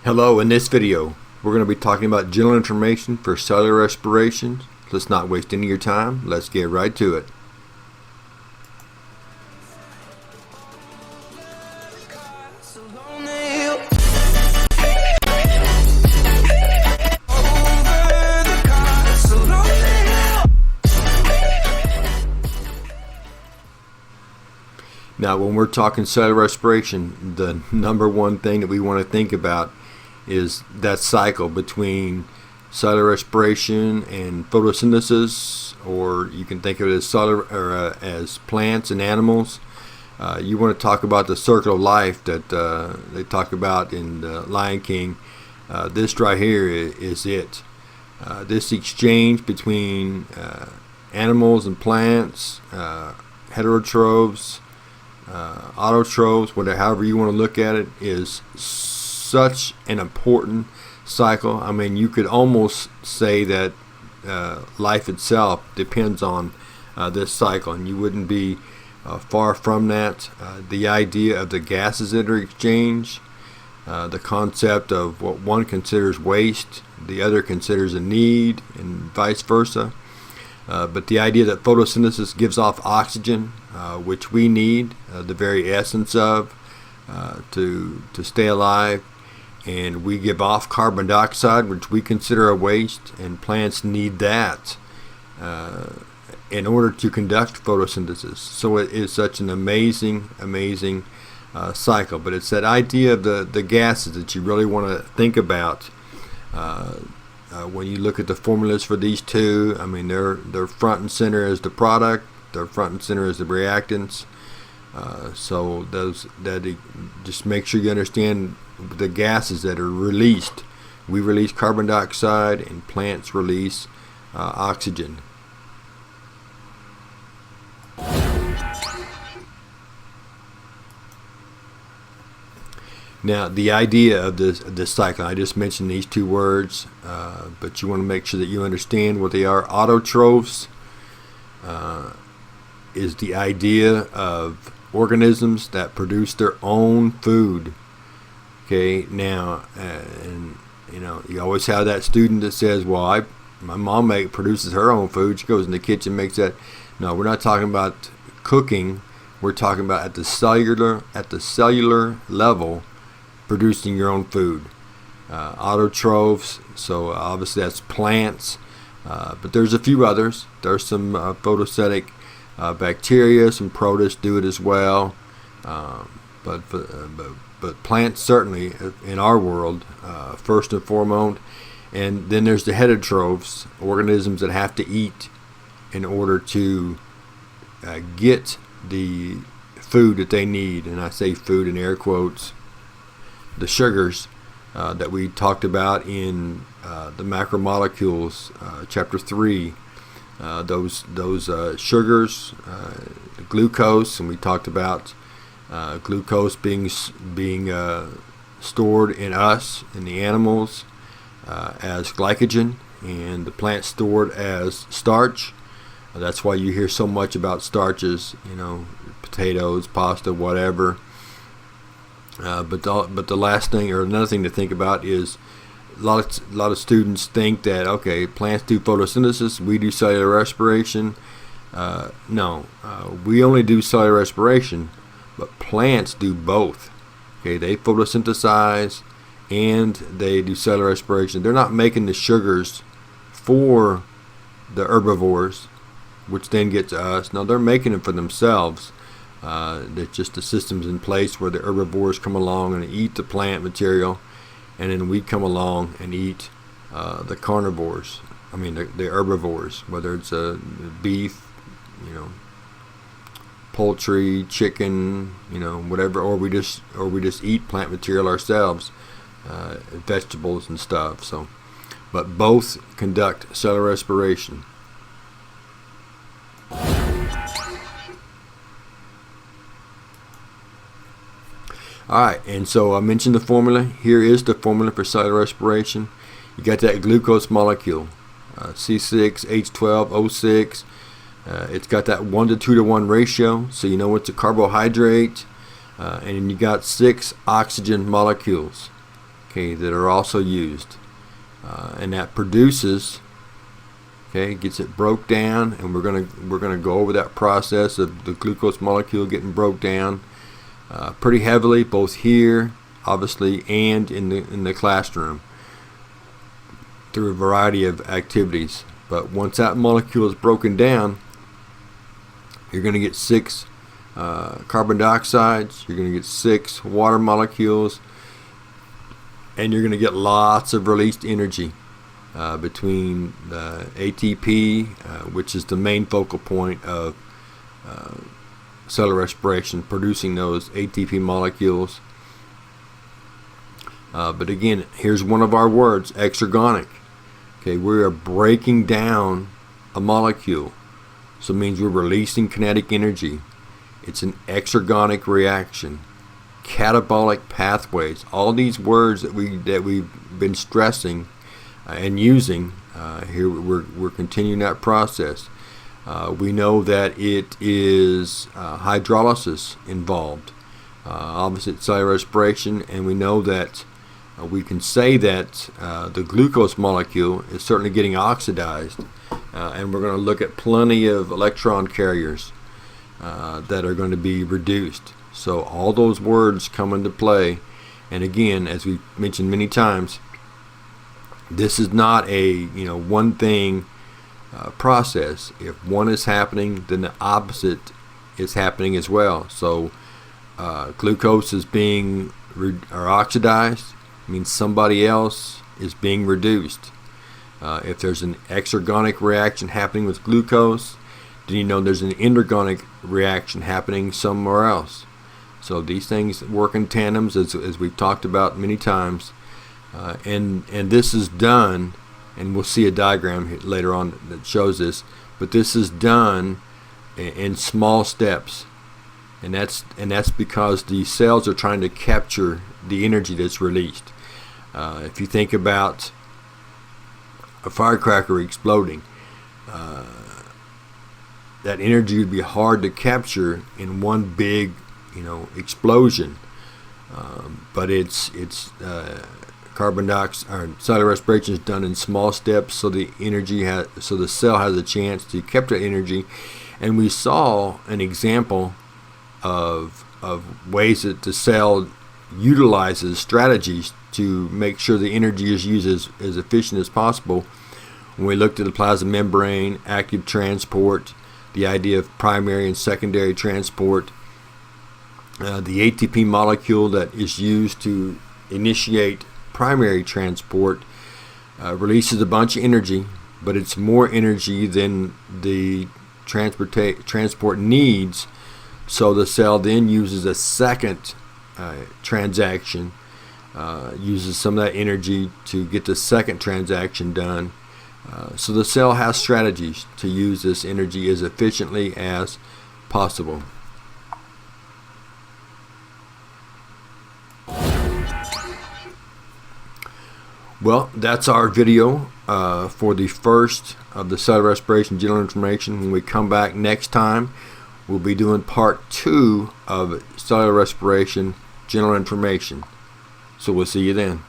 Hello, in this video, we're going to be talking about general information for cellular respiration. Let's not waste any of your time. Let's get right to it. Now, when we're talking cellular respiration, the number one thing that we want to think about is that cycle between cellular respiration and photosynthesis, or you can think of it as as plants and animals. You want to talk about the circle of life that they talk about in the Lion King. This right here is it. This exchange between animals and plants, heterotrophs, autotrophs, whatever, however you want to look at it, is such an important cycle. I mean, you could almost say that life itself depends on this cycle, and you wouldn't be far from that. The idea of the gases that are exchanged, the concept of what one considers waste, the other considers a need, and vice versa. But the idea that photosynthesis gives off oxygen, which we need, the very essence of, to stay alive, and we give off carbon dioxide, which we consider a waste, and plants need that in order to conduct photosynthesis. So it is such an amazing cycle. But it's that idea of the gases that you really want to think about when you look at the formulas for these two. I mean, they're front and center as the product, they're front and center as the reactants. So just make sure you understand the gases that are released. We release carbon dioxide, and plants release oxygen. Now, the idea of this cycle, I just mentioned these two words, but you want to make sure that you understand what they are. Autotrophs is the idea of organisms that produce their own food. Okay, now, and you know, you always have that student that says, "Well, my mom produces her own food. She goes in the kitchen, makes that." No, we're not talking about cooking. We're talking about at the cellular level, producing your own food. Autotrophs, so obviously that's plants, but there's a few others. There's some photosynthetic bacteria, some protists do it as well, but plants certainly in our world, first and foremost. And then there's the heterotrophs, organisms that have to eat in order to get the food that they need. And I say food in air quotes. The sugars that we talked about in the macromolecules, chapter 3. Those sugars, glucose, and we talked about glucose being stored in us, in the animals, as glycogen, and the plant stored as starch. That's why you hear so much about starches, you know, potatoes, pasta, whatever. But the last thing, or another thing to think about, is a lot of students think that, okay, plants do photosynthesis, we do cellular respiration. No, we only do cellular respiration, but plants do both. Okay, they photosynthesize and they do cellular respiration. They're not making the sugars for the herbivores, which then get to us. No, they're making them for themselves. It's just the systems in place where the herbivores come along and eat the plant material, and then we come along and eat the carnivores. I mean the herbivores, whether it's beef, you know, poultry, chicken, you know, whatever, or we just eat plant material ourselves, vegetables and stuff. So, but both conduct cellular respiration. Alright, and so I mentioned the formula. Here is the formula for cellular respiration. You got that glucose molecule, C6H12O6. It's got that 1 to 2 to 1 ratio, so you know it's a carbohydrate. And you got 6 oxygen molecules. okay, that are also used, and that produces, okay, gets it broke down, and we're gonna go over that process of the glucose molecule getting broke down pretty heavily, both here, obviously, and in the classroom through a variety of activities. But once that molecule is broken down, you're going to get 6 carbon dioxides, you're going to get 6 water molecules, and you're going to get lots of released energy between the ATP, which is the main focal point of cellular respiration, producing those ATP molecules. But again, here's one of our words, exergonic. Okay, we are breaking down a molecule, so it means we're releasing kinetic energy. It's an exergonic reaction. Catabolic pathways, all these words that we've been stressing and using here, we're continuing that process. We know that it is hydrolysis involved, obviously it's cellular respiration, and we know that we can say that the glucose molecule is certainly getting oxidized, and we're going to look at plenty of electron carriers that are going to be reduced. So all those words come into play, and again, as we mentioned many times, this is not a one thing process. If one is happening, then the opposite is happening as well. So glucose is being oxidized, means somebody else is being reduced. If there's an exergonic reaction happening with glucose, then you know there's an endergonic reaction happening somewhere else. So these things work in tandems, as we've talked about many times, and this is done, and we'll see a diagram later on that shows this, but this is done in small steps, and that's because the cells are trying to capture the energy that's released. If you think about a firecracker exploding, that energy would be hard to capture in one big explosion, but it's carbon dioxide or cellular respiration is done in small steps, so the cell has a chance to capture energy. And we saw an example of ways that the cell utilizes strategies to make sure the energy is used as efficient as possible. When we looked at the plasma membrane, active transport, the idea of primary and secondary transport, the ATP molecule that is used to initiate primary transport releases a bunch of energy, but it's more energy than the transport needs, so the cell then uses a second transaction, uses some of that energy to get the second transaction done. So the cell has strategies to use this energy as efficiently as possible. Well, that's our video for the first of the cellular respiration general information. When we come back next time, we'll be doing part 2 of cellular respiration general information. So we'll see you then.